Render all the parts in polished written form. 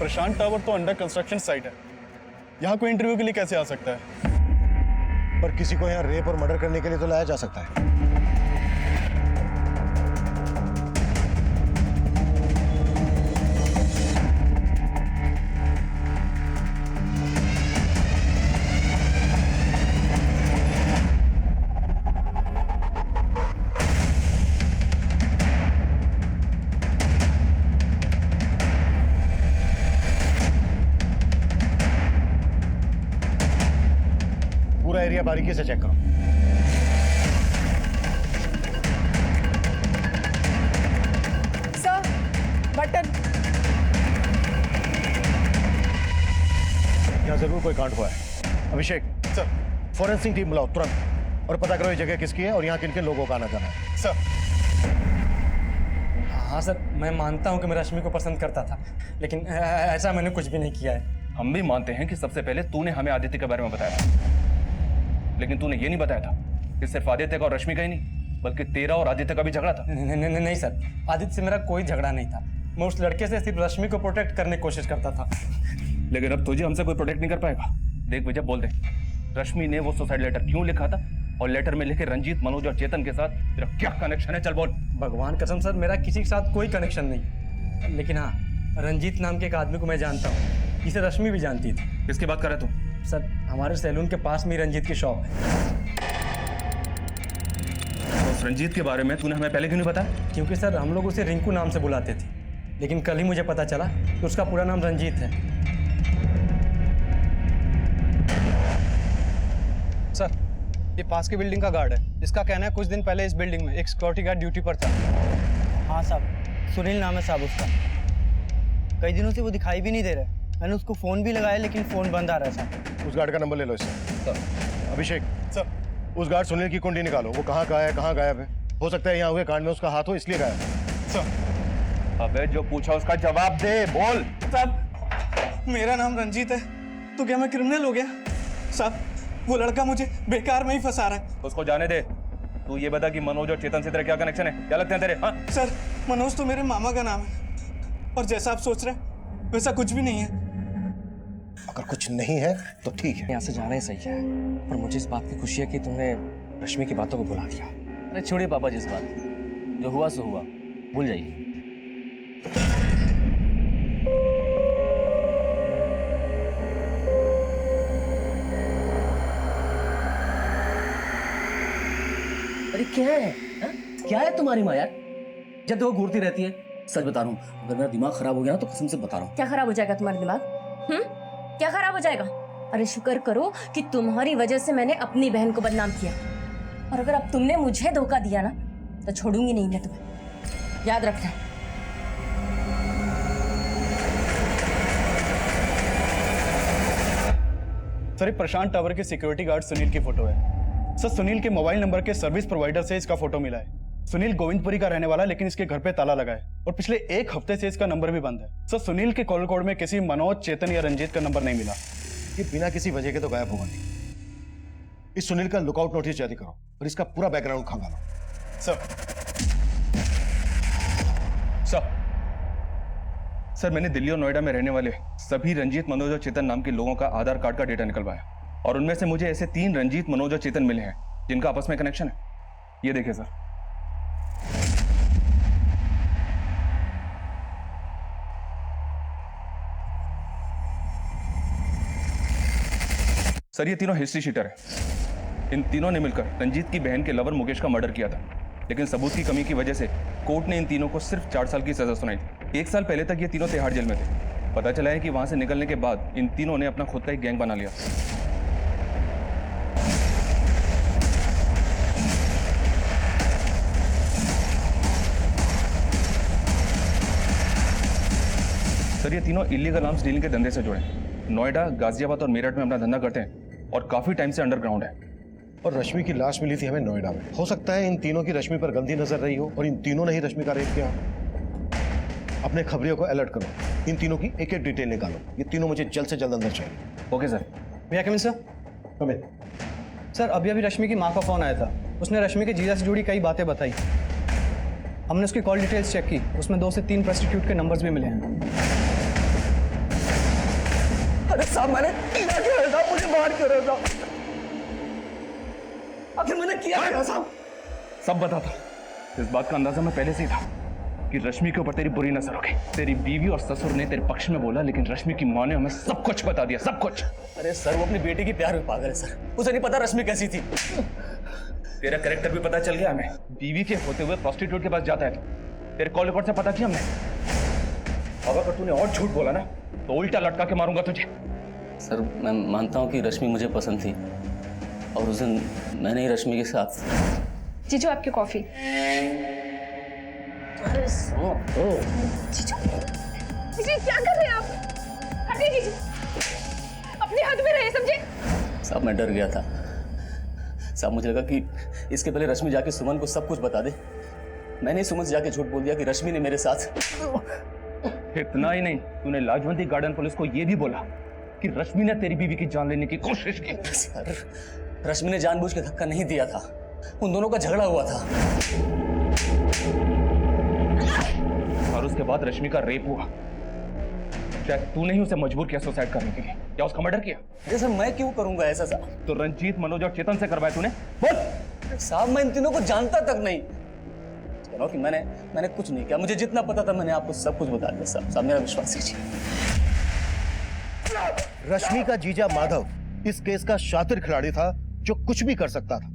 प्रशांत tower तो under construction site है, यहाँ कोई इंटरव्यू के लिए कैसे आ सकता है? पर किसी को यहाँ रेप और मर्डर करने के लिए तो लाया जा सकता है। पूरा एरिया बारीकी से चेक करो। Sir, button. यहाँ जरूर कोई कांड हुआ है। अभिषेक सर। फॉरेंसिक टीम बुलाओ तुरंत और पता करो ये जगह किसकी है और यहाँ किन किन लोगों का आना जाना है। सर। हाँ सर, मैं मानता हूँ कि मैं रश्मि को पसंद करता था, लेकिन ऐसा मैंने कुछ भी नहीं किया है। हम भी मानते हैं कि सबसे पहले तूने हमें आदित्य के बारे में बताया था, लेकिन तूने ये नहीं बताया था कि सिर्फ आदित्य का और रश्मि का ही नहीं, बल्कि तेरा और आदित्य का भी झगड़ा था। नहीं सर, आदित्य से मेरा कोई झगड़ा नहीं था। मैं उस लड़के से सिर्फ रश्मि को प्रोटेक्ट करने की कोशिश करता था। लेकिन अब तुझे हमसे कोई प्रोटेक्ट नहीं कर पाएगा। देख विजय, बोल दे, रश्मि ने वो सुसाइड लेटर क्यों लिखा था और लेटर में लिखे रंजीत, मनोज और चेतन के साथ तेरा क्या कनेक्शन है? चल बोल। भगवान कसम सर, मेरा किसी के साथ कोई कनेक्शन नहीं, लेकिन हाँ, रंजीत नाम के एक आदमी को मैं जानता हूँ, इसे रश्मि भी जानती थी। किसकी बात कर रहे तू? सर, हमारे सैलून के पास में रंजीत की शॉप है। तो उस रंजीत के बारे में तूने हमें पहले क्यों नहीं बताया? क्योंकि सर हम लोग उसे रिंकू नाम से बुलाते थे, लेकिन कल ही मुझे पता चला कि उसका पूरा नाम रंजीत है। सर, ये पास की बिल्डिंग का गार्ड है। इसका कहना है कुछ दिन पहले इस बिल्डिंग में एक सिक्योरिटी गार्ड ड्यूटी पर था। हाँ साहब, सुनील नाम है साहब उसका। कई दिनों से वो दिखाई भी नहीं दे रहा। मैंने उसको फ़ोन भी लगाया लेकिन फ़ोन बंद आ रहा है साहब। उस गार्ड का नंबर ले लो इससे। अभिषेक सर। उस गार्ड सुनील की कुंडली निकालो। वो कहाँ का है, कहाँ गायब है? हो सकता है यहाँ हुए कांड में उसका हाथ हो, इसलिए गायब है। सर। अबे जो पूछा उसका जवाब दे, बोल। साहब, मेरा नाम रंजीत है, तो क्या मैं क्रिमिनल हो गया? साहब, वो लड़का मुझे बेकार में ही फंसा रहा है। उसको जाने दे। तू ये बता कि मनोज और चेतन से तेरा क्या कनेक्शन है? क्या लगते हैं तेरे? हाँ सर, मनोज तो मेरे मामा का नाम है, और जैसा आप सोच रहे हैं वैसा कुछ भी नहीं है। अगर कुछ नहीं है तो ठीक है। यहाँ से जाना ही सही है, पर मुझे इस बात की खुशी है कि तुमने रश्मि की बातों को भुला दिया। अरे छोड़िए पापा जी इस बात की, जो हुआ सो हुआ, भूल जाइए। अरे क्या है हा? क्या है तुम्हारी माँ यार? जब वो घूरती रहती है। सच बता रहा हूँ, अगर मेरा दिमाग खराब हो गया ना तो कसम से बता रहा हूँ। क्या खराब हो जाएगा तुम्हारा दिमाग? क्या खराब हो जाएगा? अरे शुक्र करो कि तुम्हारी वजह से मैंने अपनी बहन को बदनाम किया, और अगर अब तुमने मुझे धोखा दिया ना तो छोड़ूंगी नहीं मैं तुम्हें, याद रखना। सर, प्रशांत टावर के सिक्योरिटी गार्ड सुनील की फोटो है। सर, सुनील के मोबाइल नंबर के सर्विस प्रोवाइडर से इसका फोटो मिला है। सुनील गोविंदपुरी का रहने वाला, लेकिन इसके घर पे ताला लगा है और पिछले 1 हफ्ते से इसका नंबर भी बंद है। सर, सुनील के कॉल कोड में किसी मनोज, चेतन या रंजीत का नंबर नहीं मिला। ये बिना किसी वजह के तो गायब होगा नहीं। इस सुनील का लुकआउट नोटिस जारी करो और इसका पूरा बैकग्राउंड खंगालो। सर, मैंने दिल्ली और नोएडा में रहने वाले सभी रंजीत, मनोज और चेतन नाम के लोगों का आधार कार्ड का डेटा निकलवाया, और उनमें से मुझे ऐसे 3 रंजीत, मनोज और चेतन मिले हैं जिनका आपस में कनेक्शन है। ये देखिए सर। सर, ये तीनों हिस्ट्री शीटर हैं। इन तीनों ने मिलकर रंजीत की बहन के लवर मुकेश का मर्डर किया था, लेकिन सबूत की कमी की वजह से कोर्ट ने इन तीनों को सिर्फ 4 साल की सजा सुनाई थी। 1 साल पहले तक ये तीनों तिहाड़ जेल में थे। पता चला है कि वहां से निकलने के बाद इन तीनों ने अपना खुद का एक गैंग बना लिया। सर, ये तीनों इलीगल आर्म्स डीलिंग के धंधे से जुड़े हैं। नोएडा, गाजियाबाद और मेरठ में अपना धंधा करते हैं और काफी टाइम से अंडरग्राउंड है। और रश्मि की लाश मिली थी हमें नोएडा में। हो सकता है इन तीनों की रश्मि पर गंदी नजर रही हो और इन तीनों ने ही रश्मि का रेप किया। अपने खबरियों को अलर्ट करो, इन तीनों की एक एक डिटेल निकालो। ये तीनों मुझे जल्द से जल्द अंदर चाहिए। Okay sir. भैया कमिन सर। कमिन। सर, अभी रश्मि की माँ का फोन आया था। उसने रश्मि के जीजा से जुड़ी कई बातें बताई। हमने उसकी कॉल डिटेल्स चेक की, उसमें 2 से 3 प्रोस्टिट्यूट के नंबर्स भी मिले हैं। अरे साहब मैंने किया क्या है साहब? मुझे मार क्यों रहे हो साहब? आखिर मैंने किया क्या साहब? सब बता था। इस बात का अंदाजा मैं पहले से ही था कि रश्मि के ऊपर तेरी बुरी नजर होगी। तेरी बीवी और ससुर ने तेरे पक्ष में बोला, लेकिन रश्मि की माँ ने हमें सब कुछ बता दिया, सब कुछ। अरे सर वो अपनी बेटी की प्यार में पागल है सर, उसे नहीं पता रश्मि कैसी थी। तेरा कैरेक्टर भी पता चल गया हमें। बीवी के होते हुए प्रोस्टिट्यूट के पास जाता है। तेरे कॉल रिकॉर्ड से पता किया हमने। अब अगर तूने और झूठ बोला ना तो उल्टा लटका के मारूंगा तुझे। सर मैं मानता हूँ कि रश्मि मुझे पसंद थी और उस दिन मैंने ही रश्मि के साथ। जीजू आपकी कॉफी। जीजू क्या कर रहे हैं आप? हटिए जीजू, अपनी हद में रहे समझे। साहब मैं डर गया था साहब, मुझे लगा कि इसके पहले रश्मि जाके सुमन को सब कुछ बता दे। मैंने सुमन से जाके झूठ बोल दिया कि रश्मि ने मेरे साथ। इतना ही नहीं, तूने लाजवंती गार्डन पुलिस को यह भी बोला कि रश्मि ने तेरी बीवी की जान लेने की कोशिश की। सर रश्मि ने जानबूझ के धक्का नहीं दिया था, उन दोनों का झगड़ा हुआ था। और उसके बाद रश्मि का रेप हुआ। शायद तूने ही उसे मजबूर किया सुसाइड करने के लिए, या उसका मर्डर किया। अरे सर मैं क्यों करूंगा ऐसा साहब? तो रंजीत, मनोज और चेतन से करवाया तूने? बोल। साहब मैं इन तीनों को जानता तक नहीं। कह रहा हूं कि मैंने कुछ नहीं किया, मुझे जितना पता था मैंने आपको सब कुछ बता दिया। साहब मेरा विश्वास कीजिए। रश्मि का जीजा माधव इस केस का शातिर खिलाड़ी था जो कुछ भी कर सकता था,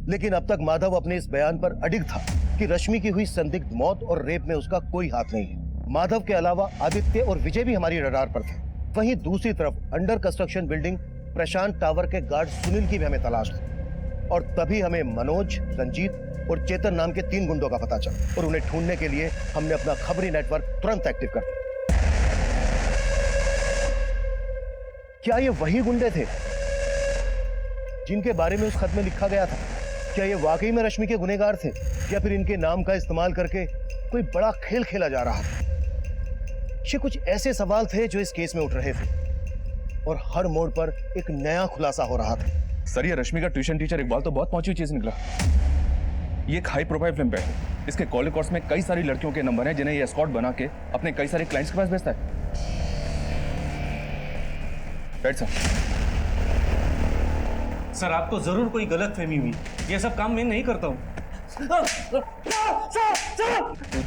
लेकिन अब तक माधव अपने इस बयान पर अडिग था कि रश्मि की हुई संदिग्ध मौत और रेप में उसका कोई हाथ नहीं है। माधव के अलावा आदित्य और विजय भी हमारी रडार पर थे। वहीं दूसरी तरफ अंडर कंस्ट्रक्शन बिल्डिंग प्रशांत टावर के गार्ड सुनील की भी हमें तलाश थी, और तभी हमें मनोज, रंजीत और चेतन नाम के 3 गुंडों का पता चला, और उन्हें ढूंढने के लिए हमने अपना खबरी नेटवर्क तुरंत एक्टिव कर दिया। क्या ये वही गुंडे थे जिनके बारे में उस खत में लिखा गया था? क्या ये वाकई में रश्मि के गुनहगार थे, या फिर इनके नाम का इस्तेमाल करके कोई बड़ा खेल खेला जा रहा था? ये कुछ ऐसे सवाल थे जो इस केस में उठ रहे थे, और हर मोड़ पर एक नया खुलासा हो रहा था। सर ये रश्मि का ट्यूशन टीचर इकबाल तो बहुत पहुंची चीज निकला। ये एक हाई प्रोफाइल फिल्म है। इसके कॉल रिकॉर्ड्स में कई सारी लड़कियों के नंबर हैं जिन्हें ये एस्कॉर्ट बना के अपने कई सारे क्लाइंट्स के पास भेजता है। बैठ सर आपको जरूर कोई गलतफहमी हुई, ये सब काम मैं नहीं करता हूँ।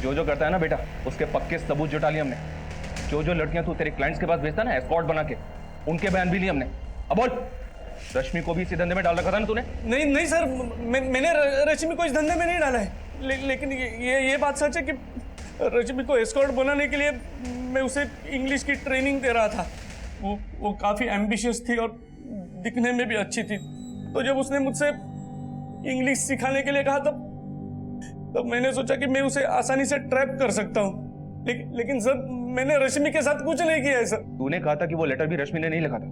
तू जो करता है ना बेटा, उसके पक्के सबूत जुटा लिए हमने। जो लड़कियां तू तेरे क्लाइंट्स के पास भेजता है ना एस्कॉर्ट बना के, उनके बयान भी लिए हमने। अब बोल, रश्मि को भी इसी धंधे में डाल रखा था ना तूने? नहीं सर, मैंने रश्मि को इस धंधे में नहीं डाला है। लेकिन ये बात सच है कि रश्मि को एस्कॉर्ट बनाने के लिए मैं उसे इंग्लिश की ट्रेनिंग दे रहा था। वो काफ़ी एम्बिशियस थी और दिखने में भी अच्छी थी। तो जब उसने मुझसे इंग्लिश सिखाने के लिए कहा तब मैंने सोचा कि मैं उसे आसानी से ट्रैप कर सकता हूँ। लेकिन सर मैंने रश्मि के साथ कुछ नहीं किया है सर। तूने कहा था कि वो लेटर भी रश्मि ने नहीं लिखा था,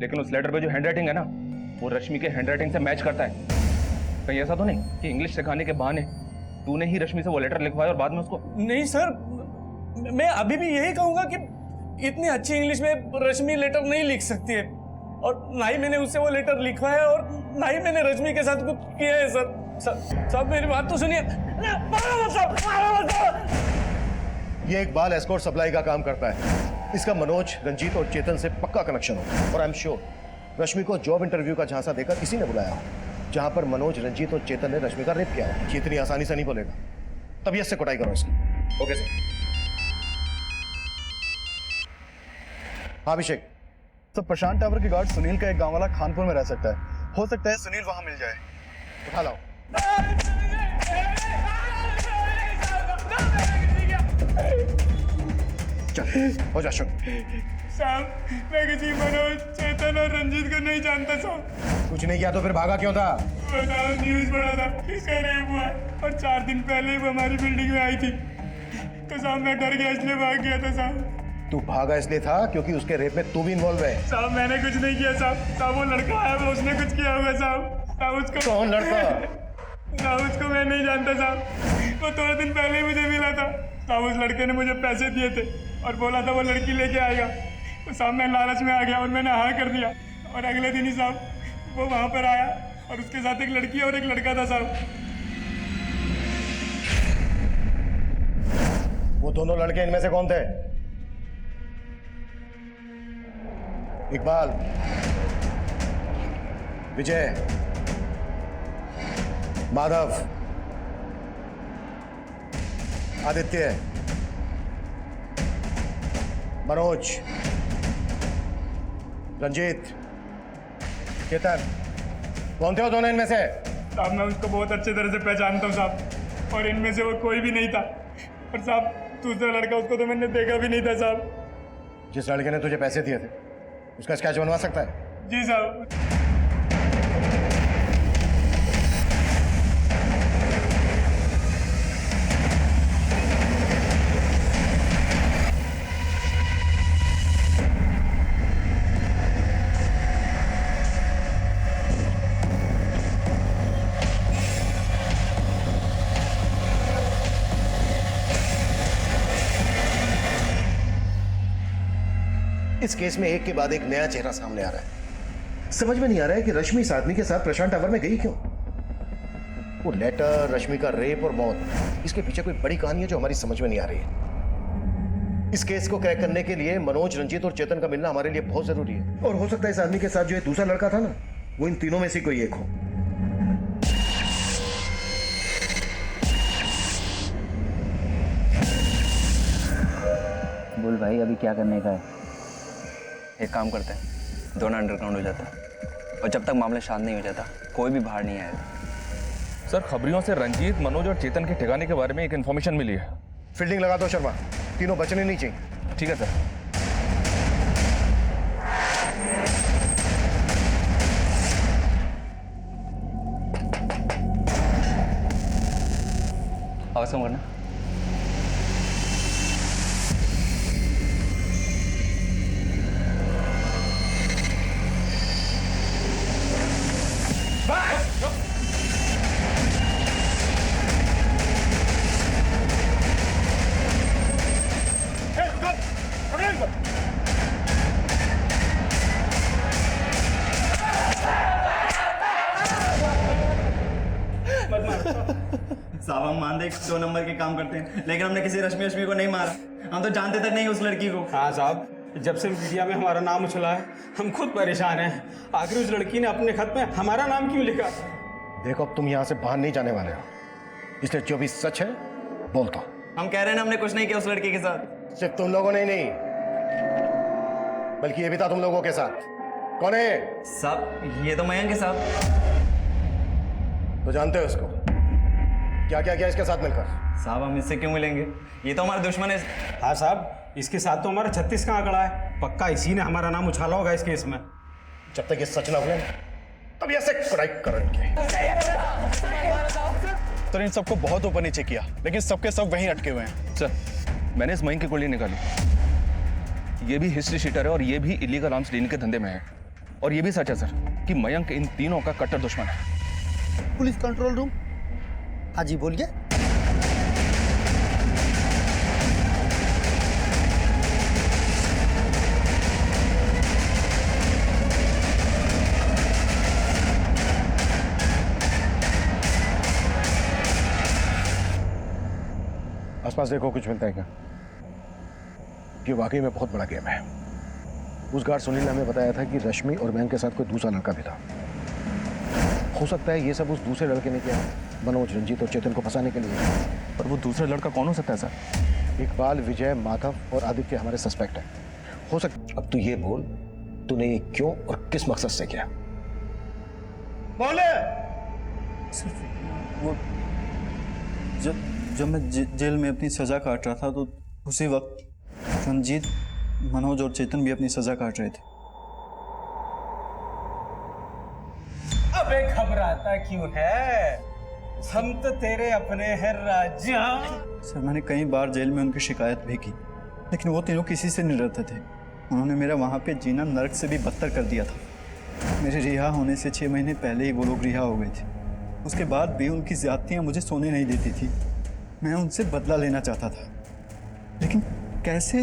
लेकिन उस लेटर पे जो हैंडराइटिंग है ना, वो रश्मि के हैंडराइटिंग से मैच करता है। कहीं ऐसा तो नहीं कि इंग्लिश सिखाने के बहाने तूने ही रश्मि से वो लेटर लिखवाया और बाद में उसको? नहीं सर, मैं अभी भी यही कहूंगा कि इतनी अच्छी इंग्लिश में रश्मि लेटर नहीं लिख सकती है, और ना ही मैंने उससे वो लेटर लिखवाया और ना ही मैंने रश्मि के साथ कुछ किया है सर। साहब मेरी बात तो सुनिए। ये इकबाल एस्कॉर्ट सप्लाई का काम करता है। इसका मनोज, रंजीत और चेतन से पक्का कनेक्शन हो, और आई एम श्योर रश्मि को जॉब इंटरव्यू का झांसा देकर इसी ने बुलाया हो, जहां पर मनोज, रंजीत और चेतन ने रश्मि का रेप किया हो। ये इतनी आसानी से नहीं बोलेगा, तभी इससे कुटाई करो इसकी। Okay sir. हाँ अभिषेक, तो प्रशांत टावर के गार्ड सुनील का एक गांव वाला खानपुर में रह सकता है। हो सकता है सुनील वहां मिल जाए। उठा लाओ। चल हो जा शुरू। साहब मैं किसी मनोज, चेतन और रंजीत को नहीं जानता साहब। कुछ नहीं किया तो फिर भागा क्यों था? न्यूज पढ़ा था इसका रेप हुआ है, और 4 दिन पहले ही वो हमारी बिल्डिंग में आई थी। तो साहब मैं डर गया इसलिए भाग गया था साहब। तू भागा इसलिए था क्योंकि उसके रेप में तू भी इन्वॉल्व है। साहब मैंने कुछ नहीं किया साहब। वो लड़का है, वो उसने कुछ किया होगा साहब। उसको कौन लड़का? साहब उसको मैं नहीं जानता साहब। वो 2 दिन पहले ही मुझे मिला था साहब। उस लड़के ने मुझे पैसे दिए थे और बोला था वो लड़की लेके आएगा। तो साहब मैं लालच में आ गया और मैंने हाँ कर दिया, और अगले दिन ही साहब वो वहाँ पर आया और उसके साथ एक लड़की और एक लड़का था साहब। वो दोनों लड़के इनमें से कौन थे? इकबाल, विजय, माधव, आदित्य, मनोज, रंजीत, केतन, कौन थे वो दोनों इनमें से? साहब मैं उसको बहुत अच्छे तरह से पहचानता हूँ साहब, और इनमें से वो कोई भी नहीं था। और साहब दूसरा लड़का, उसको तो मैंने देखा भी नहीं था साहब। जिस लड़के ने तुझे पैसे दिए थे उसका स्केच बनवा सकता है? जी साहब। इस केस में एक के बाद एक नया चेहरा सामने आ रहा है। समझ में नहीं आ रहा है कि रश्मि इस आदमी के साथ प्रशांत टावर में गई क्यों। वो लेटर, रश्मि का रेप और मौत, इसके पीछे कोई बड़ी कहानी है जो हमारी समझ में नहीं आ रही है। इस केस को क्रैक करने के लिए मनोज, रंजीत और चेतन का मिलना हमारे लिए बहुत जरूरी है। और हो सकता है इस आदमी के साथ जो एक दूसरा लड़का था ना, वो इन तीनों में से कोई एक हो। बोल भाई, अभी क्या करने का है? एक काम करते हैं, दोनों अंडरग्राउंड हो जाता है और जब तक मामला शांत नहीं हो जाता कोई भी बाहर नहीं आएगा। सर खबरियों से रंजीत, मनोज और चेतन के ठिकाने के बारे में एक इन्फॉर्मेशन मिली है। फील्डिंग लगा दो शर्मा, तीनों बचने नहीं चाहिए। ठीक है सर। आवाज कम करना। साहब हम मान दे 2 नंबर के काम करते हैं, लेकिन हमने किसी रश्मि को नहीं मारा। हम तो जानते तक नहीं उस लड़की को। हाँ साहब, जब से मीडिया में हमारा नाम उछला है हम खुद परेशान हैं। आखिर उस लड़की ने अपने खत में हमारा नाम क्यों लिखा? देखो अब तुम यहां से बाहर नहीं जाने वाले हो, इसलिए जो भी सच है बोल दो। हम कह रहे हैं ना हमने कुछ नहीं किया उस लड़की के साथ। सिर्फ तुम लोगों ने ही नहीं, बल्कि ये भी था तुम लोगों के साथ। कौन है? साहब ये तो मयंक है साहब। तो जानते हो इसको? क्या क्या किया इसके साथ मिलकर? साहब हम इससे क्यों मिलेंगे, ये तो हमारा दुश्मन है। हाँ साहब, इसके साथ तो हमारा 36 का आंकड़ा है। पक्का इसी ने हमारा नाम उछाला होगा इस केस में। जब तक ये सच ना हुए तब ऐसे क्रैक करेंगे। तो इन सबको बहुत ऊपर नीचे किया, लेकिन सबके सब वहीं अटके हुए हैं। सर मैंने इस मयंक की गोली निकाली। ये भी हिस्ट्री शीटर है और ये भी इलीगल आर्म्स लेने के धंधे में है। और ये भी सच है सर कि मयंक इन तीनों का कट्टर दुश्मन है। Police control room. हाँ जी बोलिए। आसपास देखो कुछ मिलता है क्या? ये वाकई में बहुत बड़ा गेम है। उस गार्ड सुनील ने हमें बताया था कि रश्मि और मयंक के साथ कोई दूसरा लड़का भी था। हो सकता है ये सब उस दूसरे लड़के ने किया, मनोज, रंजीत और चेतन को फंसाने के लिए। पर वो दूसरा लड़का कौन हो सकता है सर? इकबाल, विजय, माधव और आदित्य हमारे सस्पेक्ट हैं। हो सकता। अब तू ये बोल, तूने ये क्यों और किस मकसद से किया? बोले। वो जब मैं जेल में अपनी सजा काट रहा था तो उसी वक्त रंजीत, मनोज और चेतन भी अपनी सजा काट रहे थे। अबे घबराता क्यों है? हम तो तेरे अपने हैं राजा। सर मैंने कई बार जेल में उनकी शिकायत भी की, लेकिन वो तीनों किसी से नहीं डरते थे। उन्होंने मेरा वहाँ पे जीना नर्क से भी बदतर कर दिया था। मेरे रिहा होने से 6 महीने पहले ही वो लोग रिहा हो गए थे। उसके बाद भी उनकी ज़्यादतियाँ मुझे सोने नहीं देती थी। मैं उनसे बदला लेना चाहता था, लेकिन कैसे,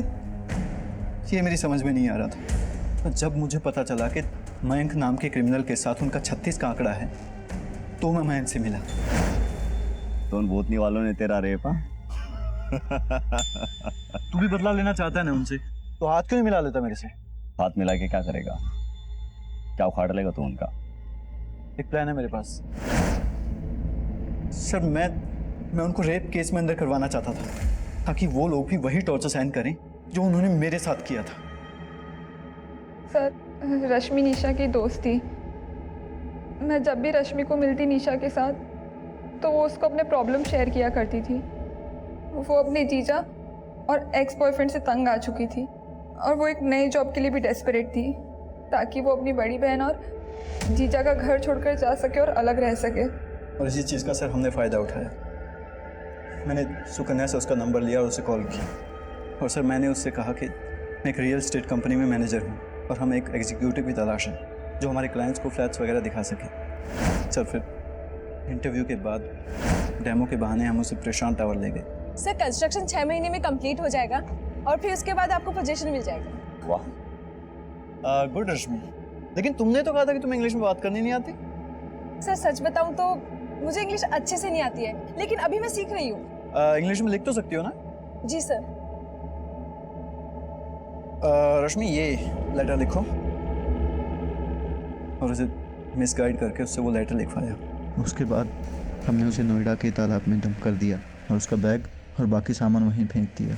ये मेरी समझ में नहीं आ रहा था। तो जब मुझे पता चला कि मयंक नाम के क्रिमिनल के साथ उनका 36 का आंकड़ा है, तो मैं मयंक से मिला। तो उन भूतनी वालों ने तेरा रेपा? तू भी बदला लेना चाहता है ना उनसे, तो हाथ क्यों नहीं मिला लेता मेरे से? हाथ मिला के क्या करेगा? क्या उखाड़ लेगा तू उनका? एक प्लान है मेरे पास सर। मैं उनको रेप केस में अंदर करवाना चाहता था ताकि वो लोग भी वही टॉर्चर सहन करें जो उन्होंने मेरे साथ किया था। सर रश्मि निशा की दोस्त थी। मैं जब भी रश्मि को मिलती निशा के साथ तो वो उसको अपने प्रॉब्लम शेयर किया करती थी। वो अपने जीजा और एक्स बॉयफ्रेंड से तंग आ चुकी थी और वो एक नई जॉब के लिए भी डेस्परेट थी ताकि वो अपनी बड़ी बहन और जीजा का घर छोड़कर जा सके और अलग रह सके। और इसी चीज़ का सर हमने फ़ायदा उठाया। मैंने सुकन्या से उसका नंबर लिया और उसे कॉल किया। और सर मैंने उससे कहा कि मैं एक रियल एस्टेट कंपनी में मैनेजर हूँ और हम एक एग्जीक्यूटिव की तलाश है जो हमारे क्लाइंट्स को फ्लैट्स वगैरह दिखा सके। सर फिर इंटरव्यू के बाद डेमो के बहाने हम उसे प्रशांत टावर ले गए। सर कंस्ट्रक्शन 6 महीने में कंप्लीट हो जाएगा और फिर उसके बाद आपको पोजीशन मिल जाएगा। वाह, गुड रश्मि, लेकिन तुमने तो कहा था कि तुम्हें इंग्लिश में बात करनी नहीं आती। सर सच बताऊं तो मुझे इंग्लिश अच्छे से नहीं आती है, लेकिन अभी मैं सीख रही हूँ। इंग्लिश में लिख तो सकती हो ना? जी सर। रश्मि ये लेटर लिखो। और उसे मिसगाइड करके उससे वो लेटर लिखवाया। उसके बाद हमने उसे नोएडा के तालाब में डंप कर दिया और उसका बैग और बाकी सामान वहीं फेंक दिया।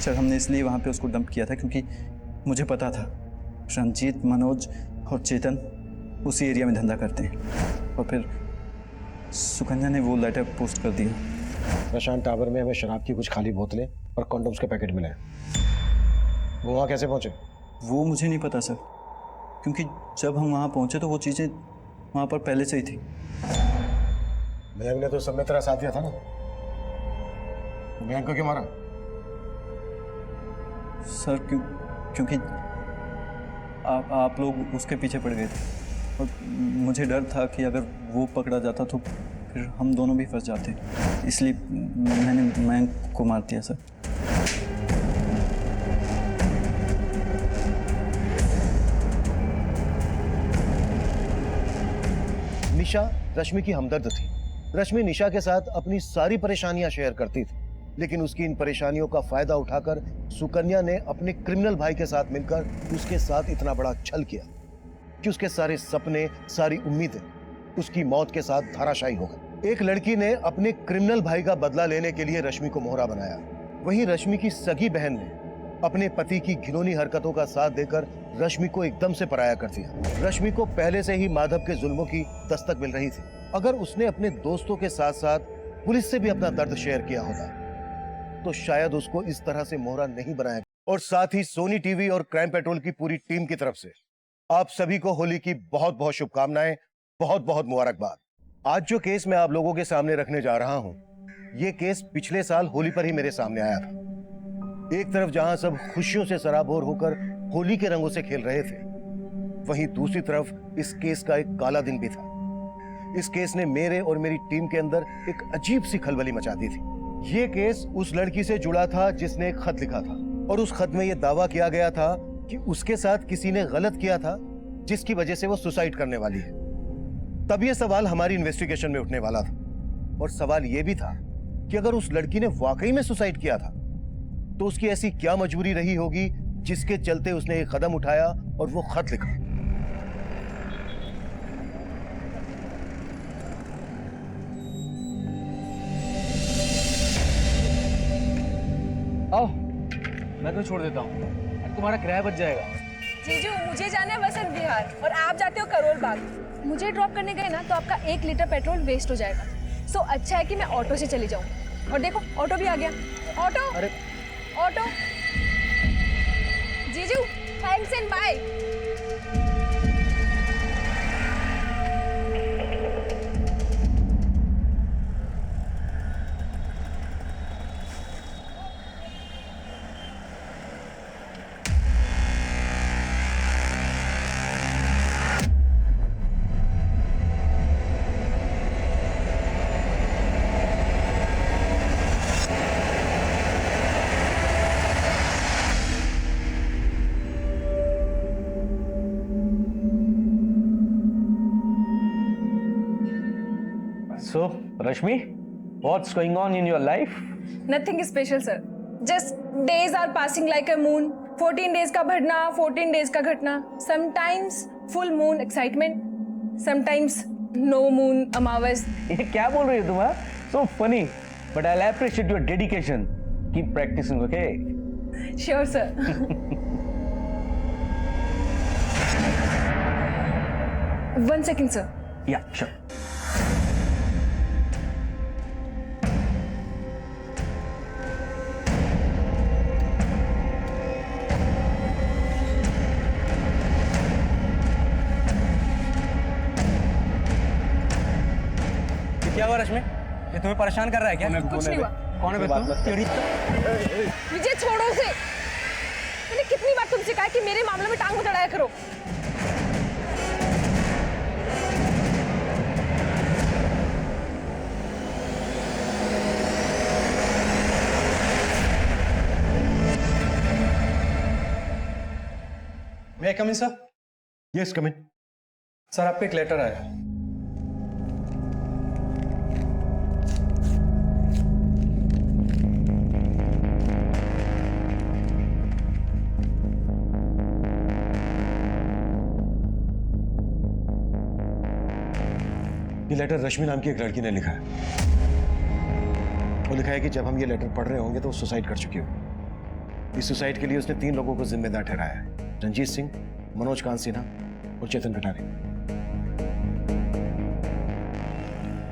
सर हमने इसलिए वहाँ पे उसको डंप किया था क्योंकि मुझे पता था रंजीत, मनोज और चेतन उसी एरिया में धंधा करते हैं। और फिर सुकन्या ने वो लेटर पोस्ट कर दिया। प्रशांत टावर में हमें शराब की कुछ खाली बोतलें और कॉन्डोम्स के पैकेट मिले। वो वहाँ कैसे पहुँचे? वो मुझे नहीं पता सर, क्योंकि जब हम वहाँ पहुँचे तो वो चीज़ें वहाँ पर पहले से ही थी। मयंक ने तो सब में तेरा साथ दिया था ना? मयंक को क्यों मारा? सर क्योंकि आप लोग उसके पीछे पड़ गए थे और मुझे डर था कि अगर वो पकड़ा जाता तो फिर हम दोनों भी फंस जाते, इसलिए मैंने मयंक को मार दिया सर। निशा रश्मि की हमदर्द थी। रश्मि निशा के साथ अपनी सारी परेशानियां शेयर करती थी, लेकिन उसकी इन परेशानियों का फायदा उठाकर सुकन्या ने अपने क्रिमिनल भाई के साथ मिलकर उसके साथ इतना बड़ा छल किया कि उसके सारे सपने, सारी उम्मीदें उसकी मौत के साथ धराशायी हो गई। एक लड़की ने अपने क्रिमिनल भाई का बदला लेने के लिए रश्मि को मोहरा बनाया। वहीं रश्मि की सगी बहन ने अपने पति की घिनौनी हरकतों का साथ देकर रश्मि को एकदम से पराया कर दिया। रश्मि को पहले से ही माधव के जुल्मों की दस्तक मिल रही थी। अगर उसने अपने दोस्तों के साथ साथ पुलिस से भी अपना दर्द शेयर किया होता तो शायद उसको इस तरह से मोहरा नहीं बनाया। और साथ ही सोनी टीवी और क्राइम पेट्रोल की पूरी टीम की तरफ से आप सभी को होली की बहुत बहुत शुभकामनाएं, बहुत बहुत मुबारकबाद। आज जो केस मैं आप लोगों के सामने रखने जा रहा हूं, ये केस पिछले साल होली पर ही मेरे सामने आया था। एक तरफ जहां सब खुशियों से सराबोर होकर होली के रंगों से खेल रहे थे, वहीं दूसरी तरफ इस केस का एक काला दिन भी था। इस केस ने मेरे और मेरी टीम के अंदर एक अजीब सी खलबली मचा दी थी। ये केस उस लड़की से जुड़ा था जिसने एक खत लिखा था और उस खत में यह दावा किया गया था कि उसके साथ किसी ने गलत किया था जिसकी वजह से वो सुसाइड करने वाली है। तब यह सवाल हमारी इन्वेस्टिगेशन में उठने वाला था और सवाल यह भी था कि अगर उस लड़की ने वाकई में सुसाइड किया था तो उसकी ऐसी क्या मजबूरी रही होगी जिसके चलते उसने एक कदम उठाया और वो खत लिखा। आओ, मैं तो छोड़ देता हूँ, तुम्हारा किराया बच जाएगा। जीजू मुझे जाना है वसंत विहार और आप जाते हो करोल बाग। मुझे ड्रॉप करने गए ना तो आपका 1 लीटर पेट्रोल वेस्ट हो जाएगा। सो अच्छा है कि मैं ऑटो से चली जाऊँ। और देखो ऑटो भी आ गया। ऑटो, अरे ऑटो। जीजू thanks and bye. So, Rashmi, what's going on in your life? Nothing special, sir. Just days are passing like a moon. 14 days का बढ़ना, 14 डेज का घटना, sometimes full moon excitement, sometimes no moon अमावस। ये क्या बोल रही हो तुम? So funny, but I appreciate your dedication. Keep practising, okay? Sure sir. One second, sir. Yeah sure. क्या हुआ रश्मि? ये तुम्हें परेशान कर रहा है क्या? कुछ नहीं हुआ। कौन है बे तुम? विजय छोड़ो उसे। मैंने कितनी बार तुमसे कहा कि मेरे मामले में टांग मत अड़ाया करो। मैं कम इन सर? यस, कम इन. सर आपको एक लेटर आया है. ये लेटर रश्मि नाम की एक लड़की ने लिखा है. वो लिखा है कि जब हम ये लेटर पढ़ रहे होंगे तो वो सुसाइड कर चुकी हो. इस सुसाइड के लिए उसने 3 लोगों को जिम्मेदार ठहराया है: रंजीत सिंह, मनोज कांत सिन्हा और चेतन कटारे.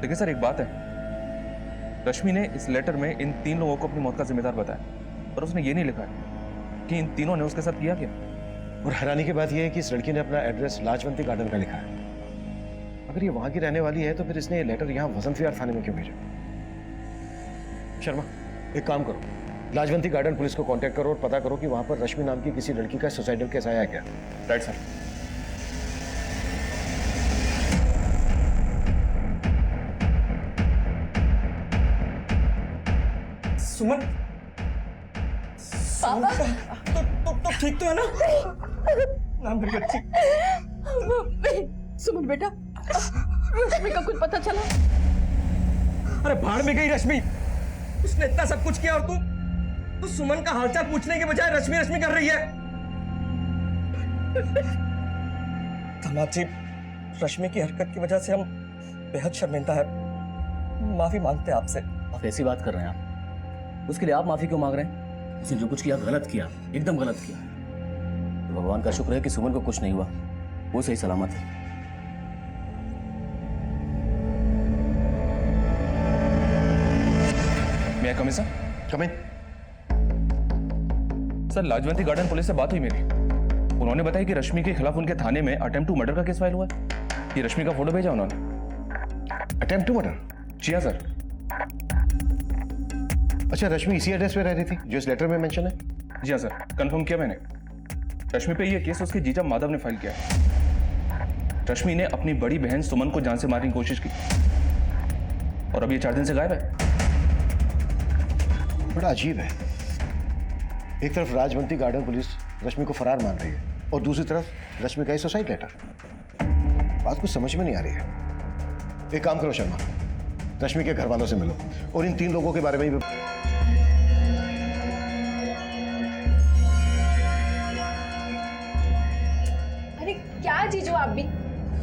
देखिए सर, एक बात है, रश्मि ने इस लेटर में इन 3 लोगों को अपनी मौत का जिम्मेदार बताया, पर उसने ये नहीं लिखा है कि इन तीनों ने उसके साथ किया क्या. और हैरानी की बात यह है कि इस लड़की ने अपना एड्रेस लाजवंती गार्डन का लिखा है. अगर ये वहां की रहने वाली है तो फिर इसने ये लेटर यहाँ वसंत विहार थाने में क्यों भेजा? शर्मा, एक काम करो, लाजवंती गार्डन पुलिस को कांटेक्ट करो और पता करो कि वहां पर रश्मि नाम की किसी लड़की का सुसाइडल केस आया है क्या. Right sir. सुमन, पापा तो ठीक तो है ना? नाम मेरी बच्ची. सुमन बेटा, रश्मि का कुछ पता चला? अरे भाड़ में गई रश्मि. उसने इतना सब कुछ किया और तू सुमन का हालचाल पूछने के बजाय रश्मि रश्मि कर रही है. दामाद जी, रश्मि की हरकत की वजह से हम बेहद शर्मिंदा है. माफी मांगते हैं आपसे. आप ऐसी बात कर रहे हैं? आप उसके लिए आप माफी क्यों मांग रहे हैं? उसने जो कुछ किया गलत किया, एकदम गलत किया. तो भगवान का शुक्र है कि सुमन को कुछ नहीं हुआ, वो सही सलामत है. मैं कम सर? कम इन. सर, लाजवंती गार्डन पुलिस से बात हुई मेरी. उन्होंने बताया कि रश्मि के खिलाफ उनके थाने में अटेम्प्ट टू मर्डर का केस फाइल हुआ है. ये रश्मि का फोटो भेजा उन्होंने. Attempt to murder? जी हाँ सर. अच्छा, रश्मि इसी एड्रेस पे रह रही थी जो इस लेटर में मेंशन है? जी हाँ सर, कंफर्म किया मैंने. रश्मि पे ये केस उसके जीजा माधव ने फाइल किया है. रश्मि ने अपनी बड़ी बहन सुमन को जान से मारने की कोशिश की और अब ये 4 दिन से गायब है. बड़ा अजीब है. एक तरफ राजवंती गार्डन पुलिस रश्मि को फरार मान रही है और दूसरी तरफ रश्मि का ही सुसाइड लेटर. बात कुछ समझ में नहीं आ रही है. एक काम करो शर्मा, रश्मि के घर वालों से मिलो और इन 3 लोगों के बारे में भी. अरे क्या जीजू, आप भी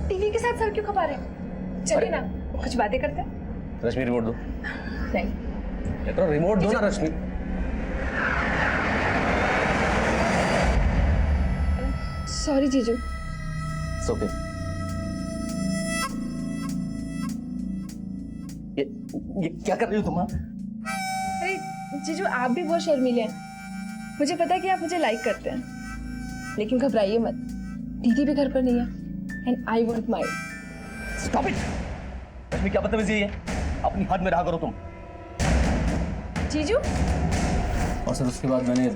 टीवी के साथ सर क्यों खपा रहे हैं? चलिए ना, कुछ बातें करते हैं. रश्मि, रिमोट दो. नहीं, तो रिमोट दो ना रश्मि. सॉरी जीजू. ओके. ये क्या कर रही हो तुम? अरे जीजू, आप भी बहुत शर्मीले हैं. मुझे पता है कि आप मुझे लाइक करते हैं, लेकिन घबराइए मत, दीदी भी घर पर नहीं है and I won't mind. Stop it. Rashmi, क्या बदतमीजी है? अपनी हद में रहा करो तुम. जीजू, और सर उसके बाद मैंने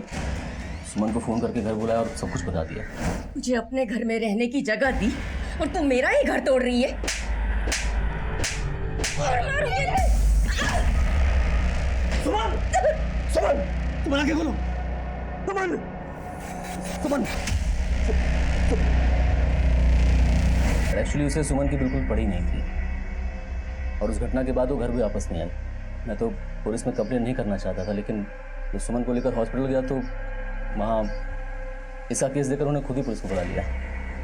सुमन को फोन करके घर बुलाया और सब कुछ बता दिया. मुझे अपने घर में रहने की जगह दी और तुम मेरा ही घर तोड़ रही है. सुमन, सुमन, तुम आगे बोलो. सुमन, सुमन. एक्चुअली उसे सुमन की बिल्कुल पड़ी नहीं थी और उस घटना के बाद वो घर भी वापस नहीं आई. मैं तो पुलिस में कंप्लेन नहीं करना चाहता था, लेकिन जब सुमन को लेकर हॉस्पिटल गया तो वहाँ इसका केस देकर उन्हें खुद ही पुलिस को बुला लिया।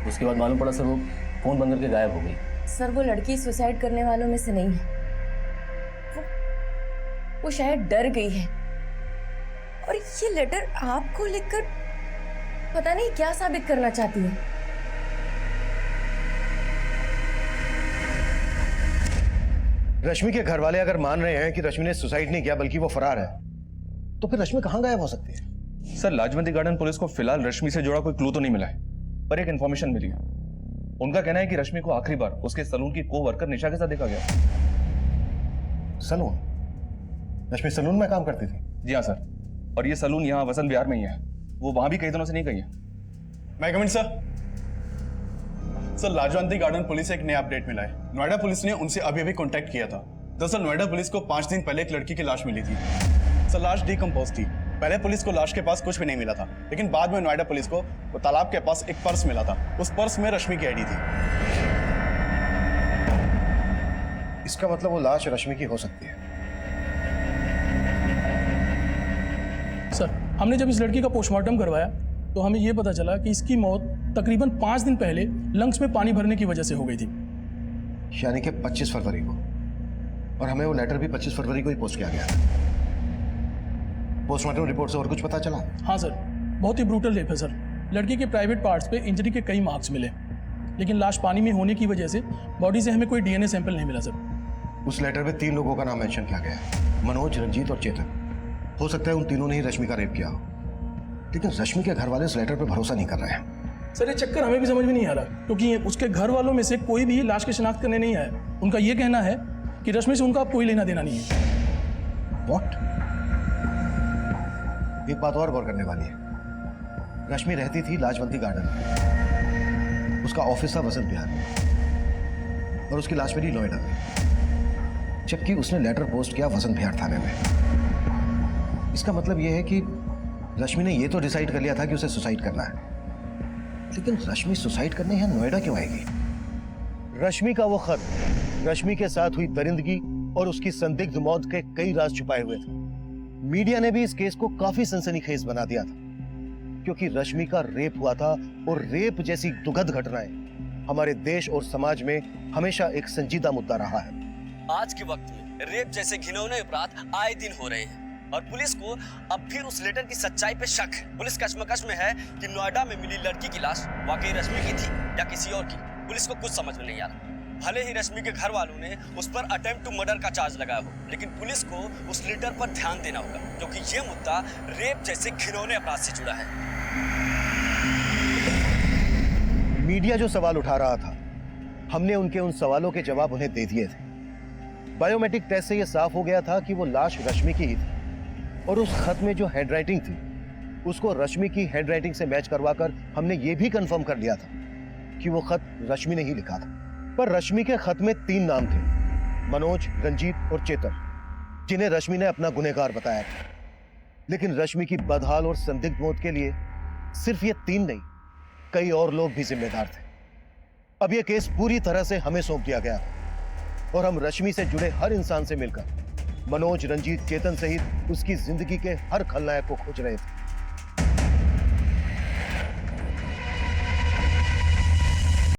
उसके बाद मालूम पड़ा सर वो फोन बंद करके गायब हो गई। सर वो लड़की सुसाइड करने वालों में से नहीं है, वो शायद डर गई है। और ये लेटर आपको लिखकर पता नहीं क्या साबित करना चाहती है। रश्मि के घर वाले अगर मान रहे हैं कि रश्मि ने सुसाइड नहीं किया बल्कि वो फरार है, तो फिर रश्मि कहां गायब हो सकती है? सर लाजवंती गार्डन पुलिस को फिलहाल रश्मि से जुड़ा कोई क्लू तो नहीं मिला है, पर एक इन्फॉर्मेशन मिली है। उनका कहना है कि रश्मि को आखिरी बार उसके सलून की को वर्कर निशा के साथ देखा गया। सलून? रश्मि सलून में काम करती थी? जी हाँ सर, और ये सलून यहाँ वसंत विहार में ही है। वो वहां भी कई दिनों से नहीं गई है। मैं कमिंग सर। सर लाजवंती गार्डन पुलिस से एक नया अपडेट मिला है। नोएडा पुलिस ने उनसे अभी अभी कांटेक्ट किया था। दरअसल नोएडा पुलिस को 5 दिन पहले एक लड़की की लाश मिली थी। सर लाश डिकम्पोज थी। पहले पुलिस को लाश के पास कुछ भी नहीं मिला था, लेकिन बाद में नोएडा पुलिस को वो तालाब के पास एक पर्स मिला था। उस पर्स में रश्मि की आईडी थी। इसका मतलब वो लाश रश्मि की हो सकती है। सर हमने जब इस लड़की का पोस्टमार्टम करवाया तो हमें यह पता चला कि इसकी मौत तकरीबन 5 दिन पहले लंग्स में पानी भरने की वजह से हो गई थी। यानी कि 25 फरवरी को। और हमें वो लेटर भी 25 फरवरी को ही पोस्ट किया गया था। पोस्टमार्टम रिपोर्ट से और कुछ पता चला? हाँ सर, बहुत ही ब्रूटल रेप है सर। लड़की के प्राइवेट पार्ट्स पे इंजरी के कई मार्क्स मिले, लेकिन लाश पानी में होने की वजह से बॉडी से हमें कोई डीएनए सैंपल नहीं मिला सर। उस लेटर में 3 लोगों का नाम मेंशन किया गया है, मनोज, रंजीत और चेतन। हो सकता है उन तीनों ने ही रश्मि का रेप किया हो, लेकिन रश्मि के घर वाले इस लेटर पर भरोसा नहीं कर रहे हैं। सर ये चक्कर हमें भी समझ में नहीं आ रहा, क्योंकि उसके घर वालों में से कोई भी लाश की शिनाख्त करने नहीं आया। उनका ये कहना है कि रश्मि से उनका अब कोई लेना देना नहीं है। What? एक बात और गौर करने वाली है। रश्मि रहती थी लाजवंती गार्डन में, उसका ऑफिस था वसंत विहार में, और उसकी लाश मिली नोएडा में, जबकि उसने लेटर पोस्ट किया वसंत विहार थाने में। इसका मतलब यह है कि रश्मि ने यह तो डिसाइड कर लिया था कि उसे सुसाइड करना है, लेकिन रश्मि सुसाइड करने यहां नोएडा क्यों आएगी? रश्मि का वो खत, रश्मि के साथ हुई दरिंदगी और उसकी संदिग्ध मौत के कई राज छुपाए हुए थे। मीडिया ने भी इस केस को काफी सनसनीखेज बना दिया था, क्योंकि रश्मि का रेप हुआ था और रेप जैसी दुखद घटनाएं हमारे देश और समाज में हमेशा एक संजीदा मुद्दा रहा है। आज के वक्त में रेप जैसे घिनौने अपराध आए दिन हो रहे हैं और पुलिस को अब फिर उस लेटर की सच्चाई पे शक है। पुलिस कश्मकश में है कि नोएडा में मिली लड़की की लाश वाकई रश्मि की थी या किसी और की। पुलिस को कुछ समझ में नहीं आ रहा। भले ही रश्मि के घर वालों ने उस पर अटेम्प्ट टू मर्डर का चार्ज लगाया हो, लेकिन पुलिस को उस लेटर पर ध्यान देना होगा, क्योंकि ये मुद्दा रेप जैसे घिनौने अपराध से जुड़ा है। मीडिया जो सवाल उठा रहा था, हमने उनके उन सवालों के जवाब उन्हें दे दिए थे। बायोमेट्रिक टेस्ट से यह साफ हो गया था कि वो लाश रश्मि की ही थी, और उस खत में जो हैंडराइटिंग थी उसको रश्मि की हैंडराइटिंग से मैच करवाकर हमने ये भी कंफर्म कर लिया था कि वो खत रश्मि ने ही लिखा था। पर रश्मि के खत में 3 नाम थे, मनोज, रंजीत और चेतन, जिन्हें रश्मि ने अपना गुनहगार बताया था। लेकिन रश्मि की बदहाल और संदिग्ध मौत के लिए सिर्फ ये 3 नहीं, कई और लोग भी जिम्मेदार थे। अब यह केस पूरी तरह से हमें सौंप दिया गया और हम रश्मि से जुड़े हर इंसान से मिलकर मनोज, रंजीत, चेतन सहित उसकी जिंदगी के हर खलनायक को खोज रहे थे।